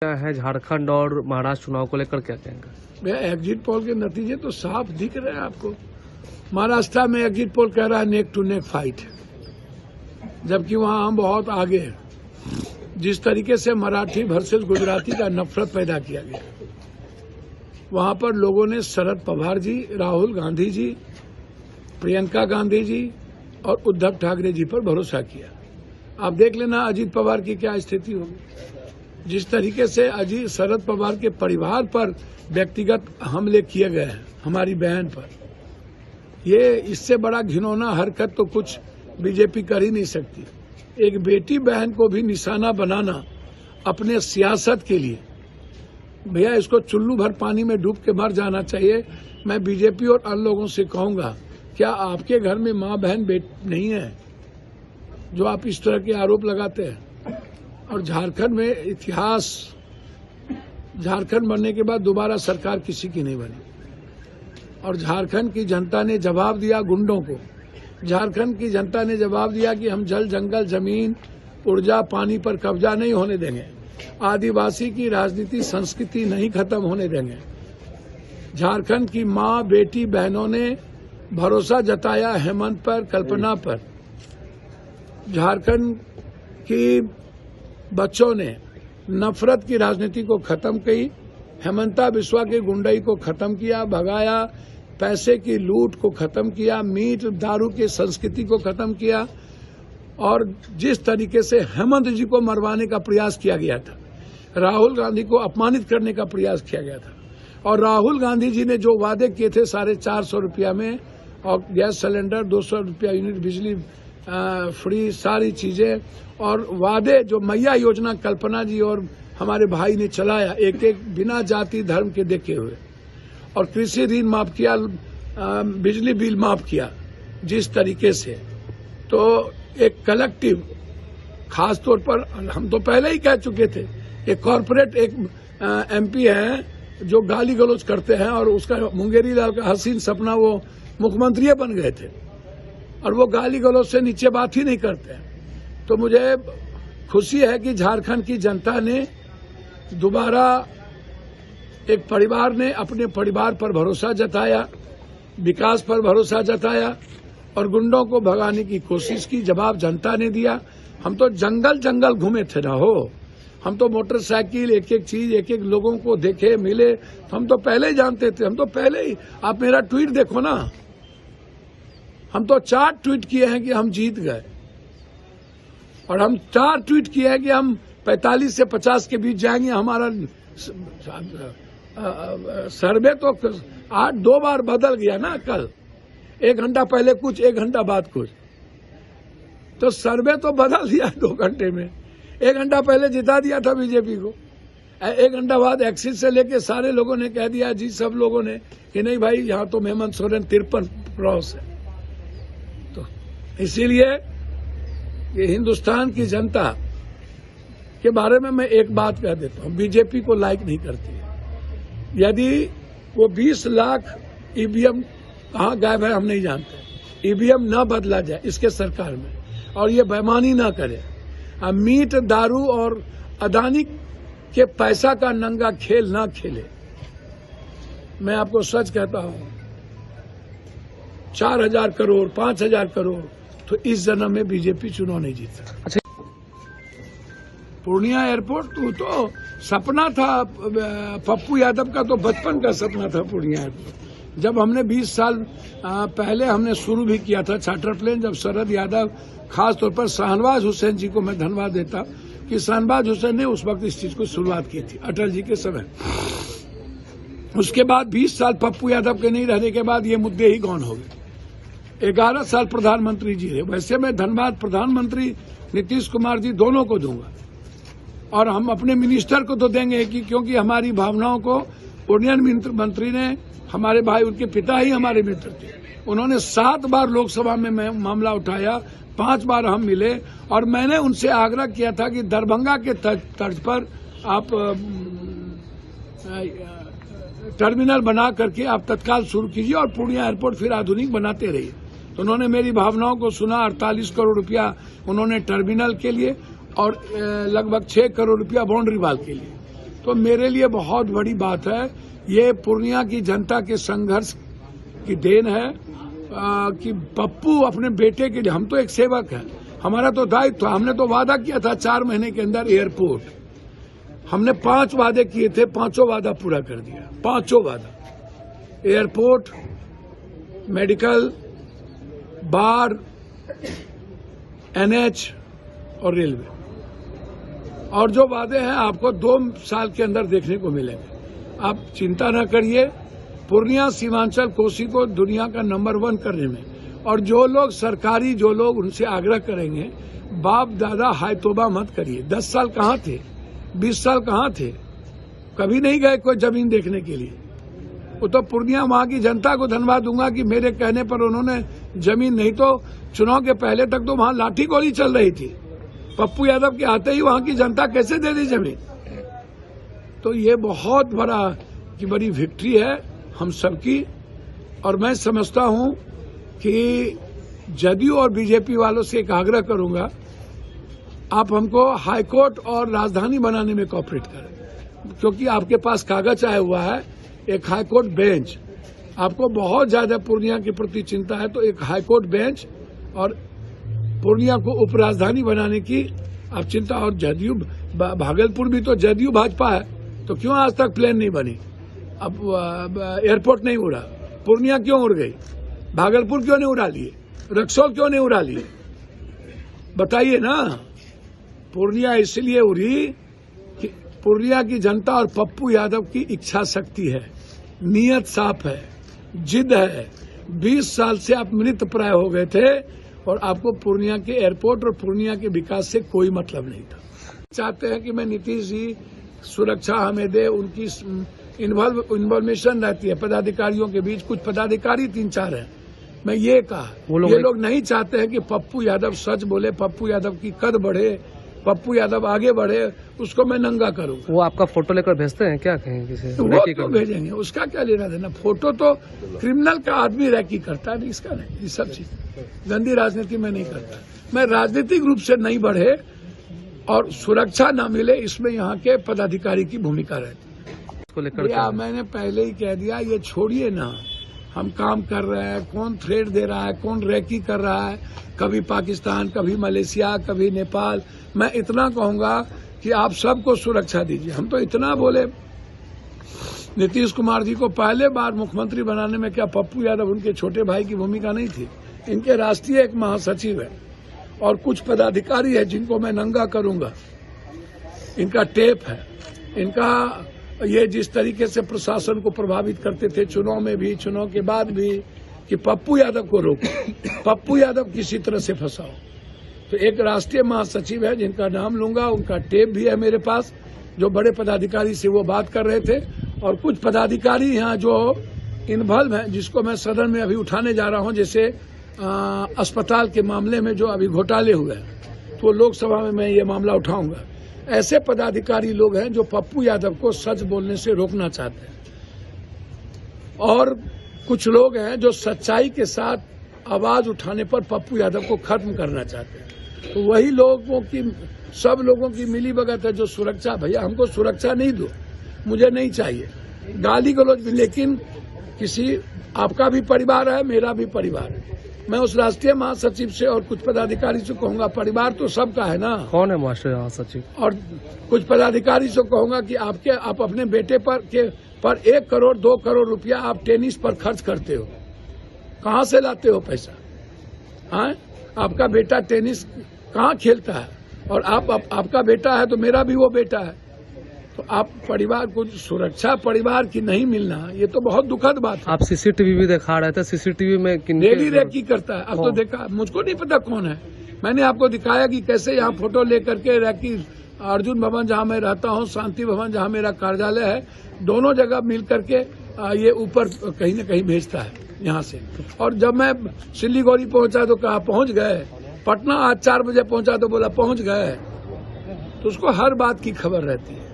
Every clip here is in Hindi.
क्या है झारखंड और महाराष्ट्र चुनाव को लेकर क्या कहेंगे? एग्जिट पोल के नतीजे तो साफ दिख रहे हैं आपको। महाराष्ट्र में एग्जिट पोल कह रहा है नेक टू नेक फाइट, जबकि वहां हम बहुत आगे हैं। जिस तरीके से मराठी वर्सेस गुजराती का नफरत पैदा किया गया, वहां पर लोगों ने शरद पवार जी, राहुल गांधी जी, प्रियंका गांधी जी और उद्धव ठाकरे जी पर भरोसा किया। आप देख लेना अजीत पवार की क्या स्थिति होगी। जिस तरीके से अजीत शरद पवार के परिवार पर व्यक्तिगत हमले किए गए हैं, हमारी बहन पर, ये इससे बड़ा घिनौना हरकत तो कुछ बीजेपी कर ही नहीं सकती। एक बेटी बहन को भी निशाना बनाना अपने सियासत के लिए, भैया इसको चुल्लू भर पानी में डूब के मर जाना चाहिए। मैं बीजेपी और अन्य लोगों से कहूंगा, क्या आपके घर में माँ बहन बेटी नहीं है जो आप इस तरह के आरोप लगाते हैं? और झारखंड में इतिहास, झारखंड बनने के बाद दोबारा सरकार किसी की नहीं बनी और झारखंड की जनता ने जवाब दिया गुंडों को। झारखंड की जनता ने जवाब दिया कि हम जल, जंगल, जमीन, ऊर्जा, पानी पर कब्जा नहीं होने देंगे। आदिवासी की राजनीति, संस्कृति नहीं खत्म होने देंगे। झारखंड की माँ, बेटी, बहनों ने भरोसा जताया हेमंत पर, कल्पना पर। झारखंड की बच्चों ने नफरत की राजनीति को खत्म की, हेमंता बिस्वा के गुंडई को खत्म किया, भगाया, पैसे की लूट को खत्म किया, मीट दारू की संस्कृति को खत्म किया। और जिस तरीके से हेमंत जी को मरवाने का प्रयास किया गया था, राहुल गांधी को अपमानित करने का प्रयास किया गया था, और राहुल गांधी जी ने जो वादे किए थे 450 रुपया में, और गैस सिलेंडर 200 रुपया यूनिट, बिजली फ्री, सारी चीजें, और वादे जो मैया योजना कल्पना जी और हमारे भाई ने चलाया, एक एक बिना जाति धर्म के देखे हुए, और कृषि ऋण माफ किया, बिजली बिल माफ किया। जिस तरीके से तो एक कलेक्टिव, खास तौर पर हम तो पहले ही कह चुके थे, एक कॉर्पोरेट एक एमपी है जो गाली गलौज करते हैं, और उसका मुंगेरी लाल का हसीन सपना, वो मुख्यमंत्री बन गए थे और वो गाली गलौज से नीचे बात ही नहीं करते हैं। तो मुझे खुशी है कि झारखंड की जनता ने दोबारा, एक परिवार ने अपने परिवार पर भरोसा जताया, विकास पर भरोसा जताया और गुंडों को भगाने की कोशिश की। जवाब जनता ने दिया। हम तो जंगल जंगल घूमे थे ना हो, हम तो मोटरसाइकिल, एक एक चीज, एक एक लोगों को देखे, मिले, तो हम तो पहले ही जानते थे। हम तो पहले ही, आप मेरा ट्वीट देखो ना, हम तो 4 ट्वीट किए हैं कि हम जीत गए, और हम 4 ट्वीट किए हैं कि हम 45 से 50 के बीच जाएंगे। हमारा सर्वे तो 2 बार बदल गया ना, कल 1 घंटा पहले कुछ, 1 घंटा बाद कुछ, तो सर्वे तो बदल दिया 2 घंटे में। 1 घंटा पहले जिता दिया था बीजेपी को, 1 घंटा बाद एक्सिस से लेके सारे लोगों ने कह दिया, जी सब लोगों ने, कि नहीं भाई यहाँ तो हेमंत सोरेन 53 क्रॉस है। तो इसीलिए ये हिंदुस्तान की जनता के बारे में मैं एक बात कह देता हूँ, बीजेपी को लाइक नहीं करती है। यदि वो 20 लाख ईवीएम कहाँ गायब है हम नहीं जानते, ईवीएम न बदला जाए इसके सरकार में, और ये बेईमानी ना करे, मीट, दारू और अदानी के पैसा का नंगा खेल ना खेले। मैं आपको सच कहता हूँ, 4000 करोड़, 5000 करोड़, तो इस जन्म में बीजेपी चुनाव नहीं जीता। अच्छा, पूर्णिया एयरपोर्ट तो सपना था पप्पू यादव का, तो बचपन का सपना था पूर्णिया एयरपोर्ट। जब हमने 20 साल पहले हमने शुरू भी किया था चार्टर प्लेन, जब शरद यादव, खास तौर पर शाहनवाज हुसैन जी को मैं धन्यवाद देता कि शाहनवाज हुसैन ने उस वक्त इस चीज को शुरुआत की थी, अटल जी के समय। उसके बाद 20 साल पप्पू यादव के नहीं रहने के बाद ये मुद्दे ही गौन हो गए। 11 साल प्रधानमंत्री जी रहे। वैसे मैं धन्यवाद प्रधानमंत्री नीतीश कुमार जी दोनों को दूंगा, और हम अपने मिनिस्टर को तो देंगे कि क्योंकि हमारी भावनाओं को यूनियन मंत्री ने, हमारे भाई, उनके पिता ही हमारे मित्र थे, उन्होंने 7 बार लोकसभा में मामला उठाया, 5 बार हम मिले, और मैंने उनसे आग्रह किया था कि दरभंगा के तर्ज पर आप टर्मिनल बना करके आप तत्काल शुरू कीजिए और पूर्णिया एयरपोर्ट फिर आधुनिक बनाते रहिए। तो उन्होंने मेरी भावनाओं को सुना। 48 करोड़ रुपया उन्होंने टर्मिनल के लिए और लगभग 6 करोड़ रुपया बाउंड्री वाल के लिए। तो मेरे लिए बहुत बड़ी बात है। ये पूर्णिया की जनता के संघर्ष की देन है कि पप्पू अपने बेटे के लिए, हम तो एक सेवक हैं, हमारा तो दायित्व था। हमने तो वादा किया था 4 महीने के अंदर एयरपोर्ट, हमने 5 वादे किए थे, 5 वादा पूरा कर दिया। 5 वादा, एयरपोर्ट, मेडिकल, बार, NH और रेलवे। और जो वादे हैं आपको 2 साल के अंदर देखने को मिलेंगे। आप चिंता न करिए, पूर्णिया सीमांचल कोसी को दुनिया का नंबर 1 करने में, और जो लोग सरकारी, जो लोग उनसे आग्रह करेंगे, बाप दादा हाय तोबा मत करिए। 10 साल कहाँ थे, 20 साल कहाँ थे, कभी नहीं गए कोई जमीन देखने के लिए। वो तो पूर्णिया वहाँ की जनता को धन्यवाद दूंगा कि मेरे कहने पर उन्होंने जमीन, नहीं तो चुनाव के पहले तक तो वहाँ लाठी गोली चल रही थी। पप्पू यादव के आते ही वहाँ की जनता कैसे दे दी जमीन। तो ये बहुत बड़ी विक्ट्री है हम सबकी। और मैं समझता हूँ कि जदयू और बीजेपी वालों से एक आग्रह करूंगा, आप हमको हाईकोर्ट और राजधानी बनाने में कोऑपरेट करें, क्योंकि आपके पास कागज आया हुआ है एक हाईकोर्ट बेंच। आपको बहुत ज्यादा पूर्णिया के प्रति चिंता है, तो एक हाईकोर्ट बेंच और पूर्णिया को उपराजधानी बनाने की आप चिंता। और जदयू, भागलपुर भी तो जदयू भाजपा है, तो क्यों आज तक प्लेन नहीं बनी, अब एयरपोर्ट नहीं उड़ा, पूर्णिया क्यों उड़ गई, भागलपुर क्यों नहीं उड़ा लिए, रक्सौल क्यों नहीं उड़ा लिए, बताइए ना। पूर्णिया इसलिए उड़ी कि पूर्णिया की जनता और पप्पू यादव की इच्छा शक्ति है, नीयत साफ है, जिद है। 20 साल से आप मृत प्राय हो गए थे और आपको पूर्णिया के एयरपोर्ट और पूर्णिया के विकास से कोई मतलब नहीं था। चाहते हैं कि मैं नीतीश जी सुरक्षा हमें दे, उनकी इन्वॉल्वेशन रहती है पदाधिकारियों के बीच। कुछ पदाधिकारी 3-4 हैं, मैं ये कहा, ये लोग नहीं चाहते हैं कि पप्पू यादव सच बोले, पप्पू यादव की कद बढ़े, पप्पू यादव आगे बढ़े, उसको मैं नंगा करूँ। वो आपका फोटो लेकर भेजते हैं क्या कहीं किसी? वो क्यों भेजेंगे, उसका क्या लेना देना। फोटो तो क्रिमिनल का आदमी रैकी करता है, इसका नहीं। ये सब चीज गंदी राजनीति में नहीं करता। मैं राजनीतिक रूप से नहीं बढ़े और सुरक्षा न मिले, इसमें यहाँ के पदाधिकारी की भूमिका रहती है। मैंने पहले ही कह दिया, ये छोड़िए ना, हम काम कर रहे हैं, कौन थ्रेड दे रहा है, कौन रैकी कर रहा है, कभी पाकिस्तान, कभी मलेशिया, कभी नेपाल। मैं इतना कहूंगा कि आप सबको सुरक्षा दीजिए। हम तो इतना बोले, नीतीश कुमार जी को पहले बार मुख्यमंत्री बनाने में क्या पप्पू यादव उनके छोटे भाई की भूमिका नहीं थी? इनके राष्ट्रीय एक महासचिव है और कुछ पदाधिकारी है जिनको मैं नंगा करूंगा। इनका टेप है, इनका ये जिस तरीके से प्रशासन को प्रभावित करते थे चुनाव में भी, चुनाव के बाद भी, कि पप्पू यादव को रोको, पप्पू यादव किसी तरह से फंसाओ। तो एक राष्ट्रीय महासचिव है जिनका नाम लूंगा, उनका टेप भी है मेरे पास, जो बड़े पदाधिकारी से वो बात कर रहे थे। और कुछ पदाधिकारी यहाँ जो इन्वॉल्व हैं, जिसको मैं सदन में अभी उठाने जा रहा हूँ, जैसे अस्पताल के मामले में जो अभी घोटाले हुए हैं, तो लोकसभा में मैं ये मामला उठाऊंगा। ऐसे पदाधिकारी लोग हैं जो पप्पू यादव को सच बोलने से रोकना चाहते हैं, और कुछ लोग हैं जो सच्चाई के साथ आवाज उठाने पर पप्पू यादव को खत्म करना चाहते हैं। तो वही लोगों की, सब लोगों की मिली भगत है जो सुरक्षा, भैया हमको सुरक्षा नहीं दो, मुझे नहीं चाहिए, गाली गलौज भी, लेकिन किसी, आपका भी परिवार है, मेरा भी परिवार है। मैं उस राष्ट्रीय महासचिव से और कुछ पदाधिकारी से कहूंगा, परिवार तो सबका है ना। कौन है राष्ट्रीय महासचिव? और कुछ पदाधिकारी से कहूंगा कि आप अपने बेटे पर 1 करोड़ 2 करोड़ रुपया आप टेनिस पर खर्च करते हो, कहाँ से लाते हो पैसा? हाँ, आपका बेटा टेनिस कहाँ खेलता है? और आपका बेटा है तो मेरा भी वो बेटा है। तो आप परिवार को सुरक्षा परिवार की नहीं मिलना, ये तो बहुत दुखद बात है। आप सीसीटीवी भी दिखा रहे थे, सीसीटीवी में डेली रैकी करता है। अब तो देखा, मुझको नहीं पता कौन है, मैंने आपको दिखाया कि कैसे यहाँ फोटो लेकर के रैकी, अर्जुन भवन जहाँ मैं रहता हूँ, शांति भवन जहाँ मेरा कार्यालय है, दोनों जगह मिल करके ये ऊपर कहीं न कहीं भेजता है यहाँ से। और जब मैं सिल्लीगुड़ी पहुंचा तो कहा पहुंच गए, पटना आज 4 बजे पहुंचा तो बोला पहुंच गए। तो उसको हर बात की खबर रहती है।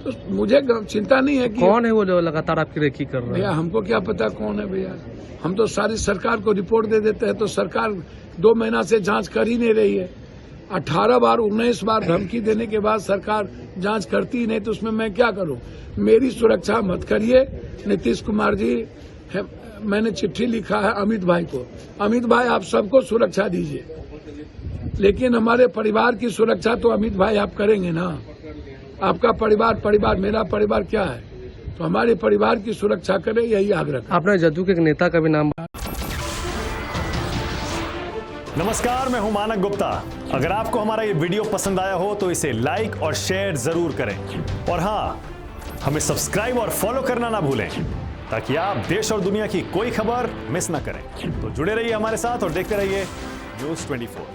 तो मुझे चिंता नहीं है कि कौन है वो जो लगातार आपकी रेकी कर रहा है। भैया हमको क्या पता कौन है भैया, हम तो सारी सरकार को रिपोर्ट दे देते हैं, तो सरकार 2 महीना से जांच कर ही नहीं रही है। 18 बार 19 बार धमकी देने के बाद सरकार जांच करती ही नहीं तो उसमें मैं क्या करूं? मेरी सुरक्षा मत करिए। नीतीश कुमार जी, मैंने चिट्ठी लिखा है अमित भाई को, अमित भाई आप सबको सुरक्षा दीजिए, लेकिन हमारे परिवार की सुरक्षा तो अमित भाई आप करेंगे ना। आपका परिवार मेरा परिवार क्या है, तो हमारे परिवार की सुरक्षा करें, यही आग्रह। आपने जदयू के एक नेता का भी नाम। नमस्कार, मैं हूं मानक गुप्ता। अगर आपको हमारा ये वीडियो पसंद आया हो तो इसे लाइक और शेयर जरूर करें, और हां, हमें सब्सक्राइब और फॉलो करना ना भूलें ताकि आप देश और दुनिया की कोई खबर मिस ना करें। तो जुड़े रहिए हमारे साथ और देखते रहिए न्यूज़ 24।